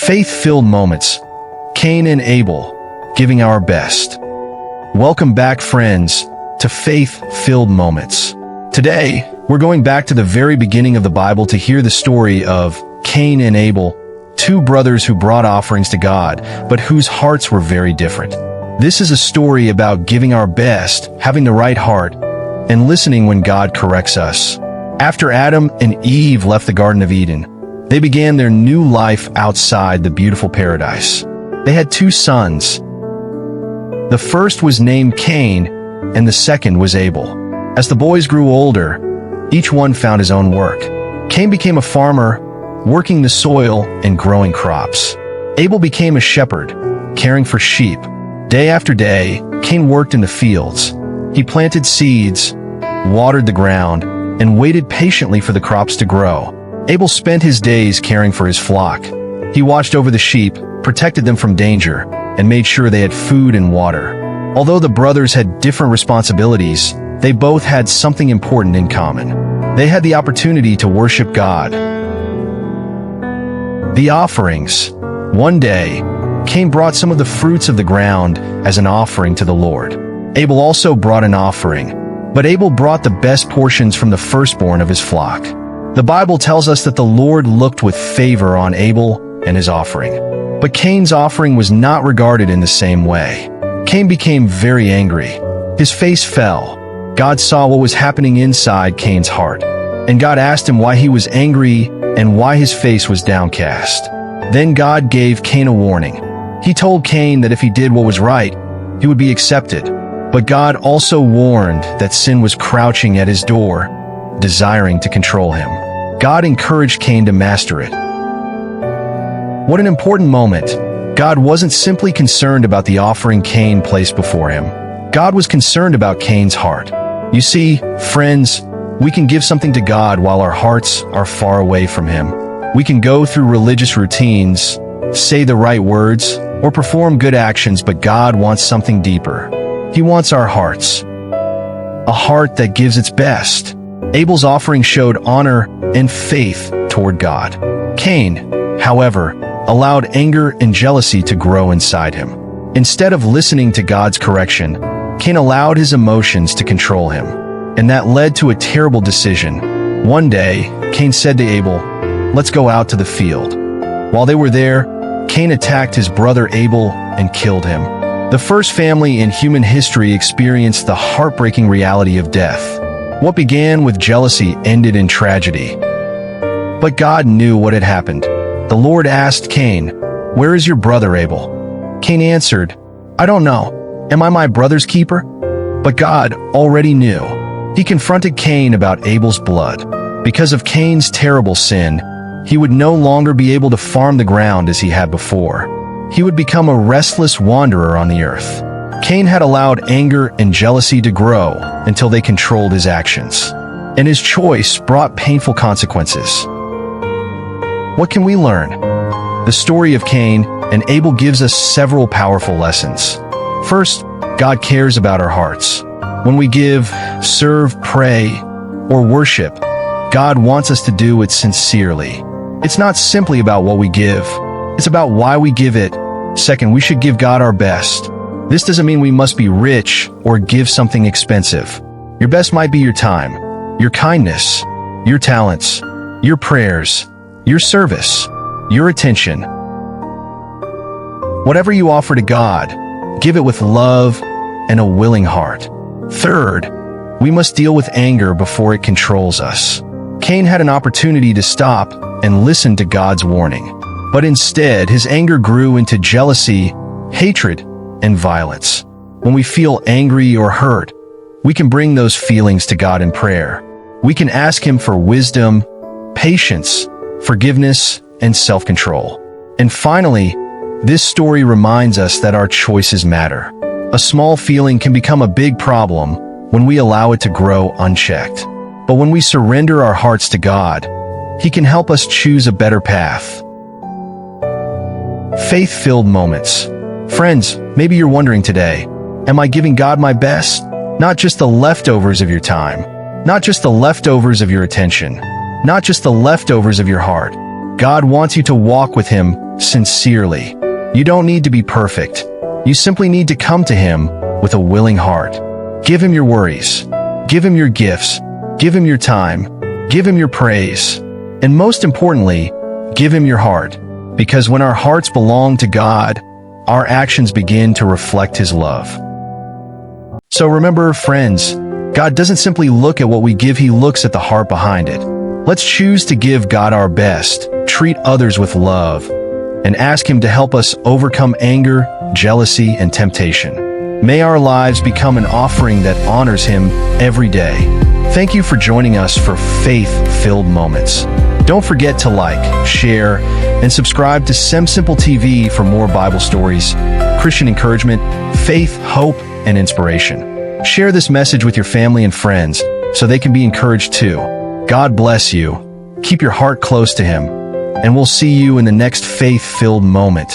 Faith-filled moments. Cain and Abel, giving our best. Welcome back, friends, to Faith-filled moments. Today, we're going back to the very beginning of the Bible to hear the story of Cain and Abel, two brothers who brought offerings to God, but whose hearts were very different. This is a story about giving our best, having the right heart, and listening when God corrects us. After Adam and Eve left the Garden of Eden, they began their new life outside the beautiful paradise. They had two sons. The first was named Cain, and the second was Abel. As the boys grew older, each one found his own work. Cain became a farmer, working the soil and growing crops. Abel became a shepherd, caring for sheep. Day after day, Cain worked in the fields. He planted seeds, watered the ground, and waited patiently for the crops to grow. Abel spent his days caring for his flock. He watched over the sheep, protected them from danger, and made sure they had food and water. Although the brothers had different responsibilities, they both had something important in common. They had the opportunity to worship God. The offerings. One day, Cain brought some of the fruits of the ground as an offering to the Lord. Abel also brought an offering, but Abel brought the best portions from the firstborn of his flock. The Bible tells us that the Lord looked with favor on Abel and his offering. But Cain's offering was not regarded in the same way. Cain became very angry. His face fell. God saw what was happening inside Cain's heart, and God asked him why he was angry and why his face was downcast. Then God gave Cain a warning. He told Cain that if he did what was right, he would be accepted. But God also warned that sin was crouching at his door, desiring to control him. God encouraged Cain to master it. What an important moment. God wasn't simply concerned about the offering Cain placed before him. God was concerned about Cain's heart. You see, friends, we can give something to God while our hearts are far away from Him. We can go through religious routines, say the right words, or perform good actions, but God wants something deeper. He wants our hearts. A heart that gives its best. Abel's offering showed honor and faith toward God. Cain, however, allowed anger and jealousy to grow inside him. Instead of listening to God's correction, Cain allowed his emotions to control him, and that led to a terrible decision. One day, Cain said to Abel, "Let's go out to the field." While they were there, Cain attacked his brother Abel and killed him. The first family in human history experienced the heartbreaking reality of death. What began with jealousy ended in tragedy. But God knew what had happened. The Lord asked Cain, "Where is your brother Abel?" Cain answered, "I don't know. Am I my brother's keeper?" But God already knew. He confronted Cain about Abel's blood. Because of Cain's terrible sin, he would no longer be able to farm the ground as he had before. He would become a restless wanderer on the earth. Cain had allowed anger and jealousy to grow until they controlled his actions, and his choice brought painful consequences. What can we learn? The story of Cain and Abel gives us several powerful lessons. First, God cares about our hearts. When we give, serve, pray, or worship, God wants us to do it sincerely. It's not simply about what we give, it's about why we give it. Second, we should give God our best. This doesn't mean we must be rich or give something expensive. Your best might be your time, your kindness, your talents, your prayers, your service, your attention. Whatever you offer to God, give it with love and a willing heart. Third, we must deal with anger before it controls us. Cain had an opportunity to stop and listen to God's warning, but instead his anger grew into jealousy, hatred, and violence. When we feel angry or hurt, we can bring those feelings to God in prayer. We can ask Him for wisdom, patience, forgiveness, and self-control. And finally, this story reminds us that our choices matter. A small feeling can become a big problem when we allow it to grow unchecked. But when we surrender our hearts to God, He can help us choose a better path. Faith-filled moments. Friends, maybe you're wondering today, am I giving God my best? Not just the leftovers of your time, not just the leftovers of your attention, not just the leftovers of your heart. God wants you to walk with Him sincerely. You don't need to be perfect. You simply need to come to Him with a willing heart. Give Him your worries. Give Him your gifts. Give Him your time. Give Him your praise. And most importantly, give Him your heart. Because when our hearts belong to God, our actions begin to reflect His love. So remember, friends, God doesn't simply look at what we give, He looks at the heart behind it. Let's choose to give God our best, treat others with love, and ask Him to help us overcome anger, jealousy, and temptation. May our lives become an offering that honors Him every day. Thank you for joining us for faith-filled moments. Don't forget to like, share, and subscribe to SemSimpleTV for more Bible stories, Christian encouragement, faith, hope, and inspiration. Share this message with your family and friends so they can be encouraged too. God bless you. Keep your heart close to Him, and we'll see you in the next faith-filled moment.